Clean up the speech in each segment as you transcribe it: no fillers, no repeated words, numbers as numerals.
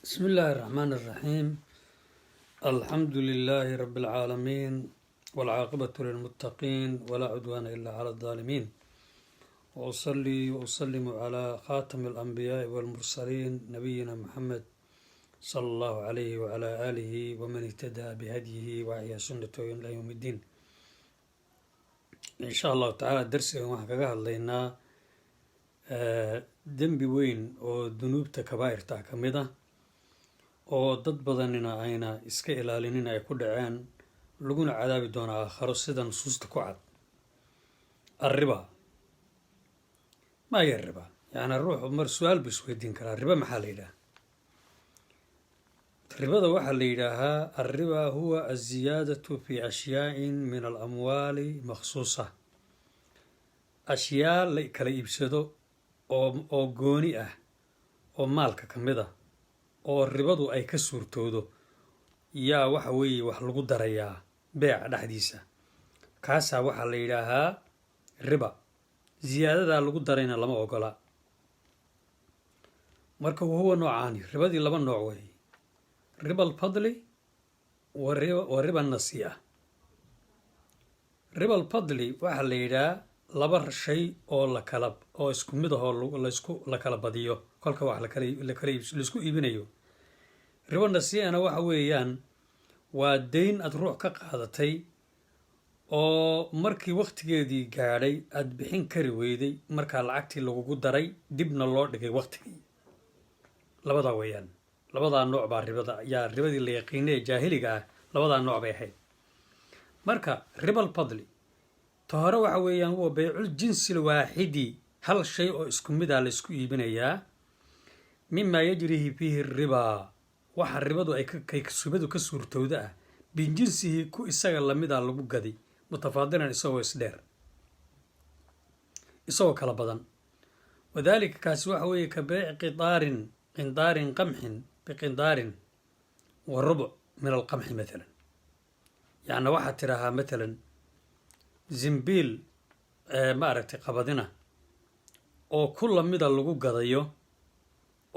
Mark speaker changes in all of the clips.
Speaker 1: بسم الله الرحمن الرحيم. الحمد لله رب العالمين، والعاقبة للمتقين، ولا عدوان إلا على الظالمين. وأصلي وأسلم على خاتم الأنبياء والمرسلين نبينا محمد صلى الله عليه وعلى آله ومن اهتدى بهديه وأحيا سنته إلى يوم الدين. إن شاء الله تعالى درسنا وحكاها لنا dembi weyn oo dunuubta kabaa'irta ka mid ah oo dad badanina ayna iska ilaalinin ay ku dhaceen laguna cadaabi doonaa aakhiro sida nusuusta ku cad. الربا ما هي الربا؟ يعني الروح مر سؤال بسويدين كلا الربا محل إله. الربا ده واحد ليلها. الربا هو الزيادة في أشياء من الأموال مخصوصة، أشياء كلا يبسدو oo gooni ah oo maalka ka mid ah oo ribadu ay ka suurtoodo yaa waxa weeye wax lagu darayaa beeca dhexdiisa, kaasaa waxaa la yidhaahaa riba. ziyaadadaa lagu darayna lama ogola. marka huwa noocaani ribadii laba nooc weeye: riba alfadli wa riba nasii'a. riba alfadli waxaa la yidhahaa laba shay oo oo isku mid ah oo la kala badiyo kolka wax laisku iibinayo. riba nasii'ana waxa weeyaan waa deyn aad ruux ka qaadatay oo markii waqtigeedii gaadhay aad bixin kari weyday, markaa lacagtii lagugu daray dibna loo dhigay waqtigii. labadaa weeyaan, labadaa nooc baa ribadii la yaqiinay ee jaahiliga ah, labadaa nooc bay ahayd. marka riba alfadli hore waxa weeyaan huwa baycul jinsi alwaaxidi, hal shay oo isku mid ah la isku iibinayaa. mima yajrihi fiihi ribaa, waxa ribadu ay subadu ka suurtowda ah, binjinsihi ku isaga lamida lagu gaday, mutafaadilan isagoo isdheer, isagoo kala badan. wadaalika kaasi waxa weeye ka beyci qindaarin qamxin biqindaarin wa rubuc min alqamxi maalan. yacni waxaad tirahaa maalan zimbiil maaragtay qabadina oo ku lamida lagu gadayo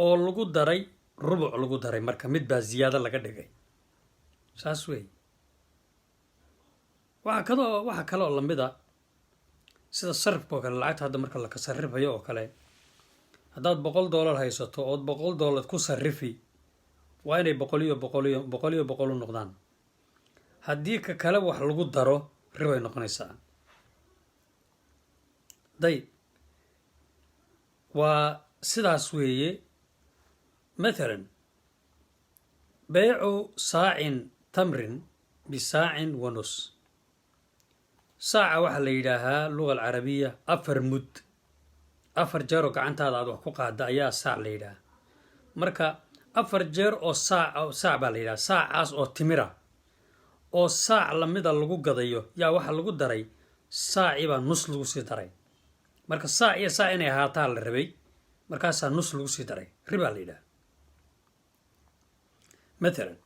Speaker 1: oo lagu daray rubuc lagu daray, marka mid baa ziyaado laga dhigay. saas wey. waxa kale oo lamida sida sarifka oo kale, lacagta hadda marka la sarifayo oo kale, haddaad $100 haysato ood $100 ku sarifi, waa inay boqol u noqdaan. haddii ka kale wax lagu daro ribay noqonaysaa. dayb waa sidaas weeye. maalan beycu saacin tamrin bisaacin wa nus. saaca waxaa la yidhaahaa luga alcarabiya 4 mud, 4 jeer oo gacantaada aad wax ku qaada ayaa saac la yidhaha. marka 4 jeer oo saac baa la yidhaha. saacaas oo timira oo saac lamida lagu gadayo yaa waxaa lagu daray saacii baa nus lagu sii daray. marka saac iyo saac inay ahaataa la rabay, markaasaa nus lagu sii daray, ribaa la yidhaha. maalan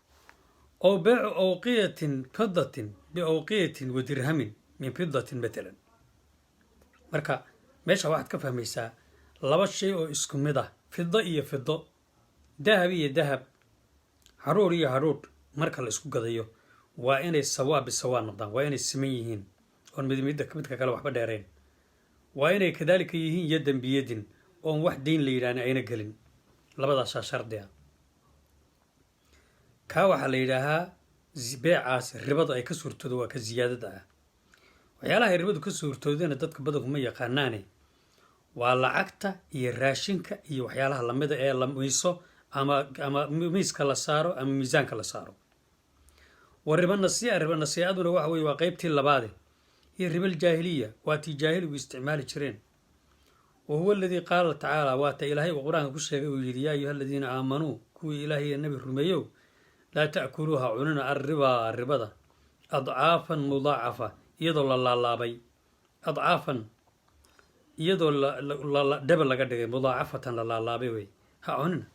Speaker 1: ow beycu awqiyatin fidatin biawqiyatin wa dirhamin min fidatin maalan. marka meesha waxaad ka fahmaysaa laba shay oo isku mid ah, fido iyo fido, dahab iyo dahab, haruur iyo haruur, marka la isku gadayo waa inay sawaa bisawaa noqdaan, waa inay siman yihiin oon midka kale waxba dheerayn. waa inay kadaalika yihiin yadan biyadin, oon wax deyn la yidhaahna ayna gelin. labadaasaa shardi ah. kaa waxaa la yidhaahaa beecaas ribadu ay ka suurtoodo waa ka ziyaadada ah. waxyaalaha ay ribadu ka suurtoodana dadka badanku ma yaqaanaane waa lacagta iyo raashinka iyo waxyaalaha lamida ee la miiso ama miiska la saaro ama miisaanka la saaro. wa riba nasii'a, riba nasiicaduna waxa weye waa qeybtii labaade. iyo riba aljaahiliya waa tii jaahiligu isticmaali jireen. wa huwa aladii qaala tacaala, waata ilaahay uu qur-aanka ku sheegay uu yidhi: yaa ayuha aladiina aamanuu, kuwii ilaahay iyo nabi rumeeyow, laa ta'kuluuha cunina arribaa ribada adcaafan mudaacafa, iyadoo la laalaabay, adcaafan iyadoo dhebel laga dhigay, mudaacafatan la laalaabay wey, ha cunina.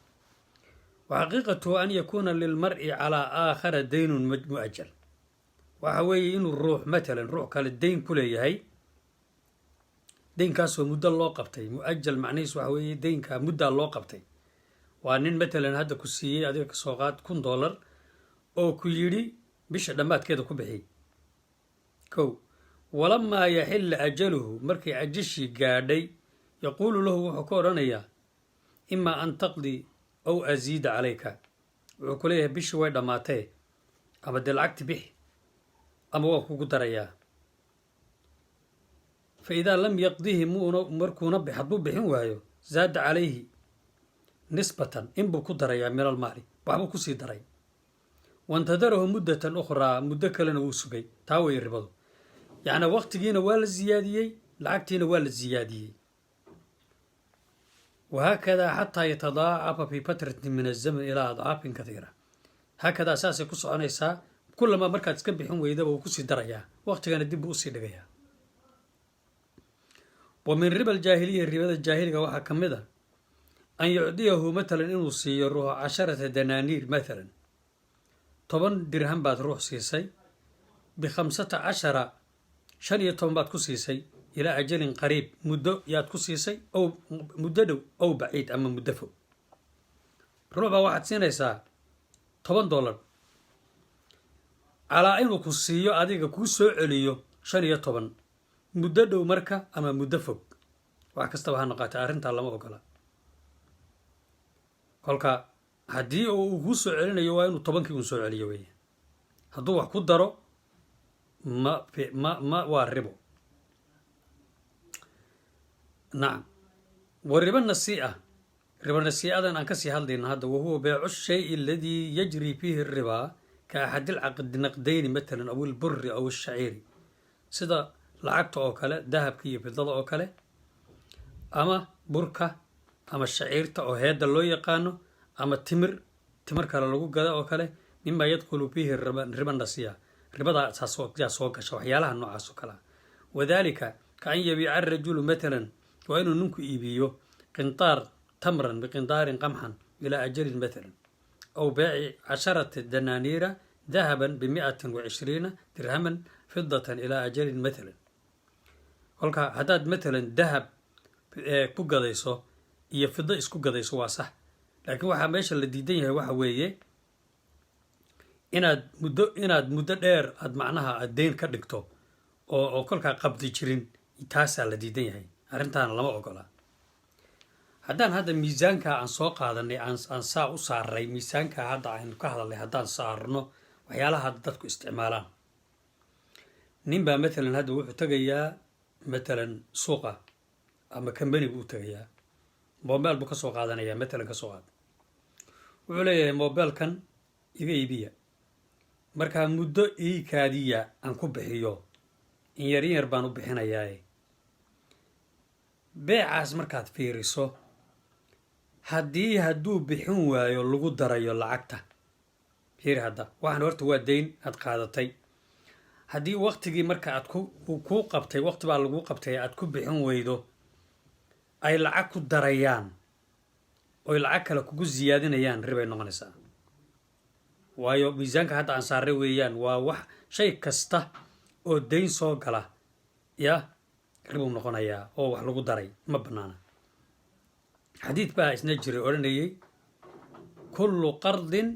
Speaker 1: waxaqiiqatuhu an yakuuna lilmar'i calaa aakhara daynun mu'ajal. waxa weeye inuu ruux matalan ruux kale deyn ku leeyahay, deynkaasoo muddo loo qabtay. mu'ajal macnihiis waxa weeye deynkaa muddaa loo qabtay waa nin matalan hadda ku siiyey adiga kasoo qaad $1,000 oo ku yidhi bisha dhammaadkeeda ku bixi kow walamaa yaxilla ajaluhu markay ajashii gaadhay yaquulu lahu wuxuu ka odhanayaa imaa an taqdii aw asiida calayka wuxuu ku leeyahay bishii way dhammaatee ama dee lacagti bixi ama waan kugu darayaa fa idaa lam yaqdihi markuuna hadduu bixin waayo zaada calayhi nisbatan inbuu ku darayaa min almaali waxbuu kusii daray wantadarahu muddatan ukhraa muddo kalena wuu sugay taa way ribadu yacni waqtigiina waa la siyaadiyey lacagtiina waa la siyaadiyey wahaakadaa xataa yatadaacafa fi fatratin min azaman ilaa adcaafin kathiira haakadaa saasay ku soconaysaa kullama markaad iska bixin weydaba wuu kusii darayaa waqtigana dib buu usii dhigayaa wa min riba aljaahiliya ribada jaahiliga waxaa ka mid a an yucdiyahu matalan inuu siiyo ruux 10 danaaniir matalan 10 dirham baad ruux siisay ب15 15 baad ku siisay ilaa ajalin qariib muddo yaad ku siisay ow muddo dhow ow baciid ama muddo fog ruux baa waxaad siinaysaa $10 calaa inuu ku siiyo adiga kuu soo celiyo 15 muddo dhow marka ama muddo fog wax kastaba ha noqotay arrintaa lama ogola kolka haddii uu kuu soo celinayo waa inuu 10kii uu soo celiyo weeye hadduu wax ku daro ma waa ribo nacam wa riba nasii'a riba nasii'adan aan kasii hadlayna hadda wahuwa beecu shay aladii yajri fiihi ribaa ka axad ilcaqdi naqdayni matalan aw ilburi aw ilshaciiri sida lacagta oo kale dahabka iyo fidada oo kale ama burka ama shaciirta oo heedda loo yaqaano ama timir kale lagu gada oo kale mima yadkhulu fiihi riba nasii'a ribadaa yaa soo gasha waxyaalaha noocaas oo kalea wadalika ka an yabiica arajulu matalan waa inuu ninku iibiyo qintaar tamran biqintaarin qamxan ilaa ajalin matalan aw beeci 10 danaaniira dahaban ب120 dirhaman fidatan ilaa ajalin matalan kolka haddaad matalan dahab ku gadayso iyo fido isku gadayso waa sax laakiin waxaa meesha la diidan yahay waxa weeye inaad muddo dheer aad macnaha aad deyn ka dhigto oo kolkaa qabdi jirin taasaa la diidan yahay arrintaana lama ogola haddaan hadda miisaanka aan soo qaadanay aan saa u saaray miisaanka hadda aynu ka hadalnay haddaan saarno waxyaalaha hadda dadku isticmaalaan nin baa matalan hadda wuxuu tegayaa matalan suuqa ama kambani buu tegayaa mobile buu kasoo qaadanayaa matalan kasoo qaad wuxuu leeyahay mobilekan iga iibiya markaa muddo ii kaadiya aan ku bixiyo in yar baan u bixinayaaye beecaas markaad fiiriso hadduu bixin waayo lagu darayo lacagta fiiri hadda waxaan horta waa deyn aad qaadatay haddii waqtigii marka aad kuu qabtay waqti baa lagu qabtay aad ku bixin weydo ay lacag ku darayaan oy lacag kale kugu siyaadinayaan ribay noqonaysaa waayo miisaanka hadda aan saaray weeyaan waa wax shay kasta oo deyn soo gala ya ribuu noqonayaa oo wax lagu daray ma banaana xadiid baa isna jiray odhanayay kullu qardin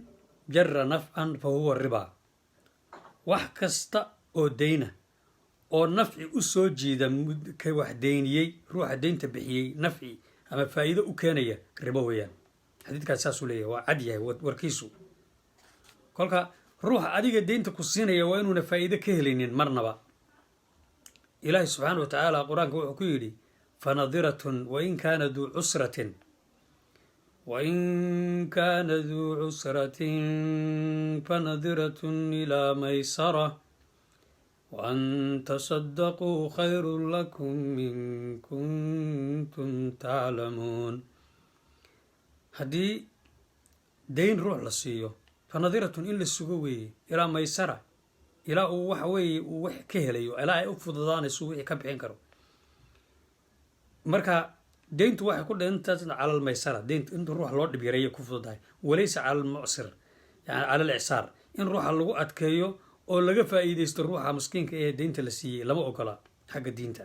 Speaker 1: jara nafcan fa huwa riba wax kasta oo deyna oo nafci u soo jiida ka wax deyniyey ruuxa deynta bixiyey nafci ama faa'iido u keenaya ribo weeyaan xadiidkaas saasuu leeyahay waa cad yahay warkiisu kolka ruuxa adiga deynta ku siinaya waa inuuna faa'iido ka helaynin marnaba ilaahi subxaana wa tacaala qur-aanka wuxuu ku yidhi fanadiratun wain kaana duu cusratin fanadiratun ilaa maysara waan tasadaquu khayrun lakum in kuntum taclamuun haddii deyn ruux la siiyo fanadiratun in la sugo weeye ilaa maysara ilaa uu waxa weeye uu wax ka helayo ilaa ay u fududaanayso wixii ka bixin karo marka deyntu waxay ku dhintaa cala almaysara deyntu in ruuxa loo dhib yareeyo ku fududahay walaysa cala almucsir yani cala alicsaar in ruuxa lagu adkeeyo oo laga faa'iidaysto ruuxa miskiinka ee deynta la siiyey lama ogola xagga diinta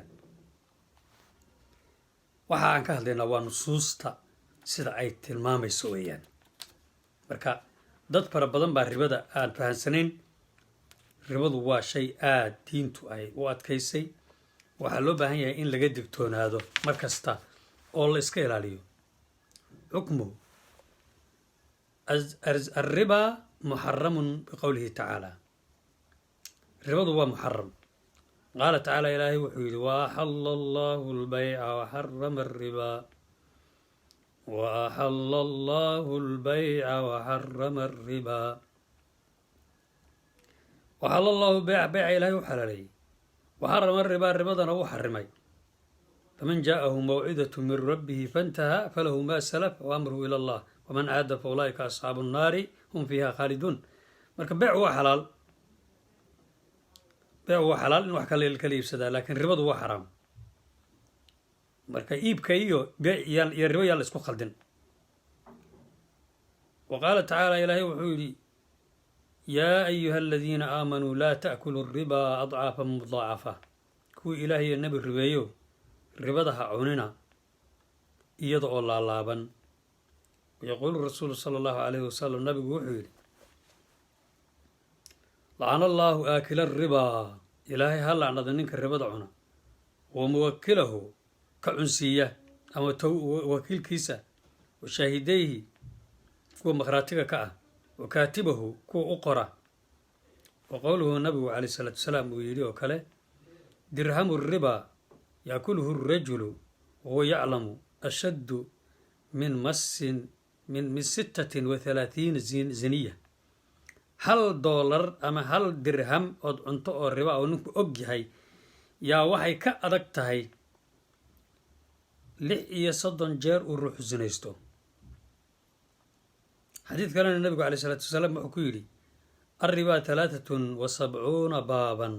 Speaker 1: waxa aan ka hadlaynaa waa nusuusta sida ay tilmaamayso weeyaan. marka dad fara badan baa ribada aan fahansanayn. ribadu waa shay aad diintu ay u adkaysay. waxaa loo baahan yahay in laga digtoonaado mar kasta oo la iska ilaaliyo. xukmuhu الربا محرم بقوله تعالى. ربا هو محرم. قال تعالى إلهي وحيد وأحل الله البيع وحرم الربا وأحل الله البيع وحرم الربا. وحل الله بيع إلهي وحلالي وحرم الربا. الربا هو حرمي. فمن جاءه موعظة من ربه فانتهى فله ما سلف وأمره إلى الله ومن عاد فأولئك أصحاب النار هم فيها خالدون. marka beec waa xalaal. beec waa xalaal in wax kale kala iibsadaa, laakiin ribadu waa xaraam. marka iibka iyo beec iyo ribo yaa la isku khaldin. وقال تعالى إلهي وحيدي يا أيها الذين آمنوا لا تأكلوا الربا أضعافا مضاعفة. كو إلهي النبي الربيو ربضها عننا يدعو الله لابا. ويقول الرسول صلى الله عليه وسلم النبي وحيد لعن الله آكل الربا. إلهي هل لعن ذنك الربا دعونا وموكله كعنسية أما وكيل كيسة وشاهديه كو مخراتك كأه وكاتبه كو أقرأ. وقوله النبي عليه الصلاة والسلام ويليه وكله درهم الربا يأكله الرجل وهو يعلم أشد من مس من 36 زنية. هل دولار أما هل درهم أو أنت أو الربا أو نك أجهي يا وحي كأدكتهي لحية صدن جار وروح زنيستو. حديث كان النبي عليه الصلاة والسلام حكيلي الربا 73 بابا.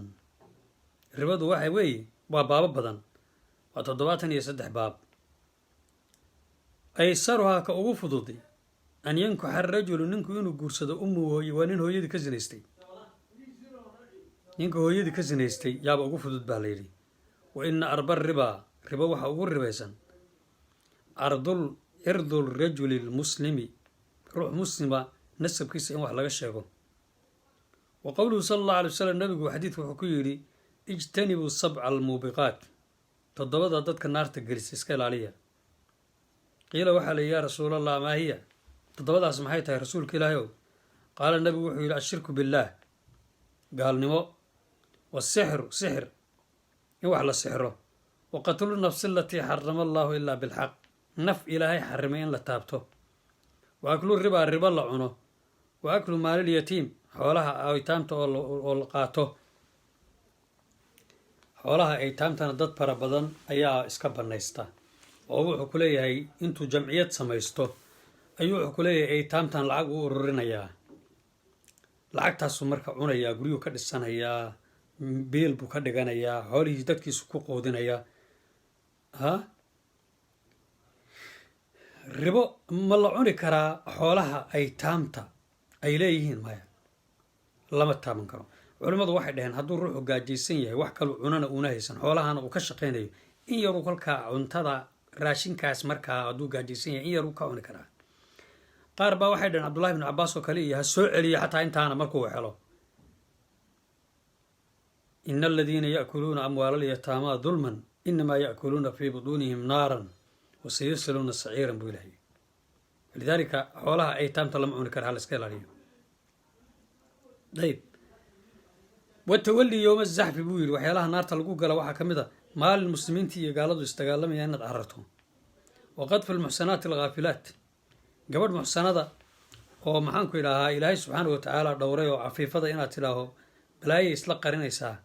Speaker 1: الربا دو واحد وي باب بدن وتضباطن يسدح باب. أيسرها كأبو فضودي أن ينكح الرجل ننكو ينو قرصد أمه ونين هو يدي كزنيستي. ننكو هو يدي كزنيستي يابا أبو فضود باليري. وإن أربا الربا وحا أبو الربايسان أرض الرجل المسلمي روح مسلمة نسب كيس إن وحلق الشيخو. وقوله صلى الله عليه وسلم النبي وحديث وحكيري اجتنبوا السبع الموبقات. تضبط ضدك النار تجلس اسكال عليها. قيل وحل يا رسول الله ما هي؟ تضبط سمحيتها رسولك إلهي. قال النبي وحي الشرك بالله. قال نمو والسحر سحر يوحل السحر. وقتل النفس التي حرم الله إلا بالحق. نف إلهي حرمين لتابته. وأكل الربا لعنه. وأكل مال اليتيم حولها أو يتامته ولقاته. حولها أيتامتنا ضد فربضان أيها إسكبر نيستا. oo wuxuu ku leeyahay intuu jamciyad samaysto ayuu wuxuu ku leeyahay aytaamtan lacag u ururinayaa. lacagtaasu marka cunayaa, guryuu ka dhisanayaa, beel buu ka dhiganayaa, xoolihii dadkiisu ku qoodinayaa. ribo ma la cuni karaa xoolaha aytaamta ay leeyihiin? maya, lama taaban karo. culimmadu waxay dhaheen hadduu ruuxu gaajaysan yahay wax kalu cunana uuna haysan xoolahana uu ka shaqaynayo in yaruu kolkaa cuntada raashinkaas markaa hadduu gaajaysan yahay in yaruu ka cuni karaa. qaar baa waxay dhaheen cabdullahi ibnu cabbaas oo kale iyo ha soo celiyo xataa intaana markuu helo. ina aladiina ya'kuluuna amwaala alyataamaa dulman inamaa ya'kuluuna fii butuunihim naaran wasayasluuna saciiran buu ilahay. lidaalika xoolaha aytaamta lama cuni kara, ha la iska ilaaliyo. ayb watawali yowma zaxfi buu yidhi waxyaalaha naarta lagu gala waxaa ka mid a maalin muslimiintii iyo gaaladu isdagaalamaya inaad cararto. waqadfu lmuxsanaati alghaafilaat gabadh muxsanada oo maxaanku idhaahaa ilaahay subxaana watacaala dhowray oo cafiifada inaad tidhaaho balaayay isla qarinaysaa.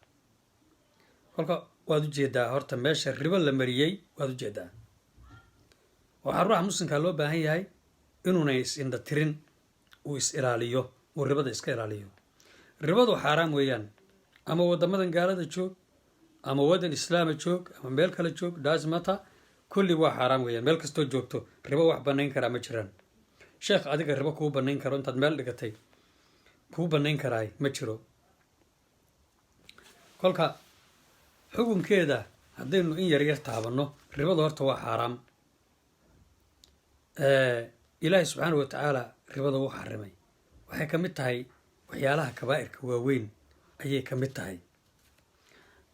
Speaker 1: kolka waad ujeedaa horta meesha ribo la mariyey waad ujeedaa. waxaa ruuxa muslimkaa loo baahan yahay inuuna is-indha tirin, uu is-ilaaliyo, uu ribada iska ilaaliyo. ribadu xaaraam weeyaan, ama wadamadan gaalada joog ama wadan islaama joog ama meel kale joog, daasmata kulli waa xaaraam weeyaan. meel kastoo joogto ribo wax banayn karaa ma jiraan. sheekh adiga ribo kuu banayn karo intaad meel dhigatay kuu banayn karaay ma jiro. kolka xukunkeeda haddaynu in yaryar taabanno, ribadu horta waa xaaraam. ilaahay subxaana wa tacaala ribada wuu xarimay waxay ka mid tahay waxyaalaha kabaa'irka waaweyn ayay ka mid tahay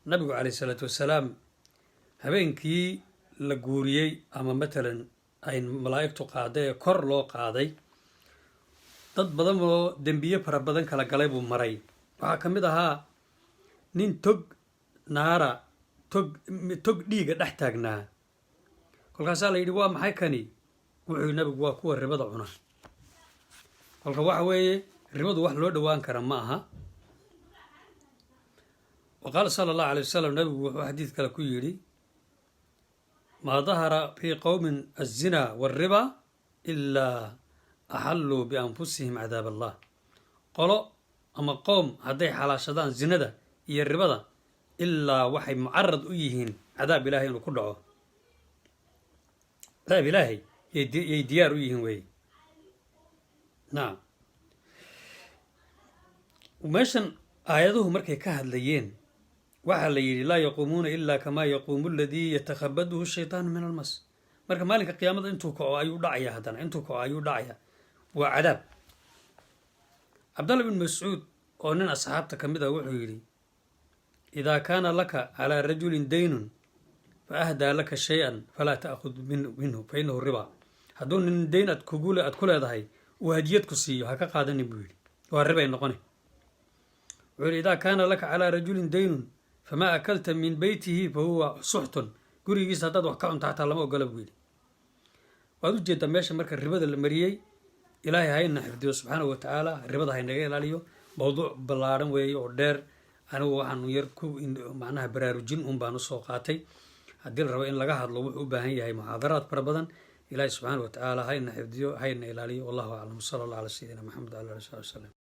Speaker 1: nabigu calayhi salaatu wasalaam habeenkii la guuriyey ama matalan ay malaa'igtu qaaday ee kor loo qaaday dad badan oo dembiye fara badan kala galay buu maray waxaa ka mid ahaa nin tog naara tog dhiiga dhex taagnaa kolkaasaa la yidhi waa maxay kani wuxuu nabigu waa kuwa ribada cuna kolka waxa weeye ribadu wax loo dhowaan kara ma aha waqaala sala allahu alay wasalam nabigu wuxuu xadiid kale ku yidhi maa dahara fii qowmin azina waalriba ilaa axalluu bianfusihim cadaab allah qolo ama qoom hadday xalaashadaan zinada iyo ribada ilaa waxay mucarad u yihiin cadaab ilaahay inuu ku dhaco cadaab ilaahay yay diyaar u yihiin weye nacam meeshan aayaduhu markay ka hadlayeen waxaa la yidhi laa yaquumuuna ilaa kamaa yaquumu aladii yatakhabaduhu shaytaanu min almas marka maalinka qiyaamada intuu kaco ayuu dhacaya haddana intuu kaco ayuu dhacaya waa cadaab cabdallah bin mascuud oo nin asxaabta ka mid ah wuxuu yidhi idaa kaana laka calaa rajulin daynun fa ahdaa laka shay-an falaa ta'khud minhu fa inahu riba hadduu nin dayn aad ku leedahay uu hadiyad ku siiyo ha ka qaadanin buu yidhi waa ribay noqone wuxuu yidhi idaa kaana laka calaa rajulin daynun famaa akalta min beytihi fa huwa suxtun gurigiisa haddaad wax ka cunta xataa lama ogola buu yidhi waad u jeeddaa meesha marka ribada la mariyey ilaahay hayna xifdiyo subxaanahu wa tacaala ribada haynaga ilaaliyo mowduuc ballaaran weeye oo dheer anigu waxaanu yar ku macnaha baraarujin un baan usoo qaatay haddii la rabo in laga hadlo wuxuu u baahan yahay muxaadaraad fara badan ilaahay subxaana wa tacaala hayna xifdiyo hayna ilaaliyo wallahu aclam sala allah calaa sayidina maxamed wala ali sabi wasalam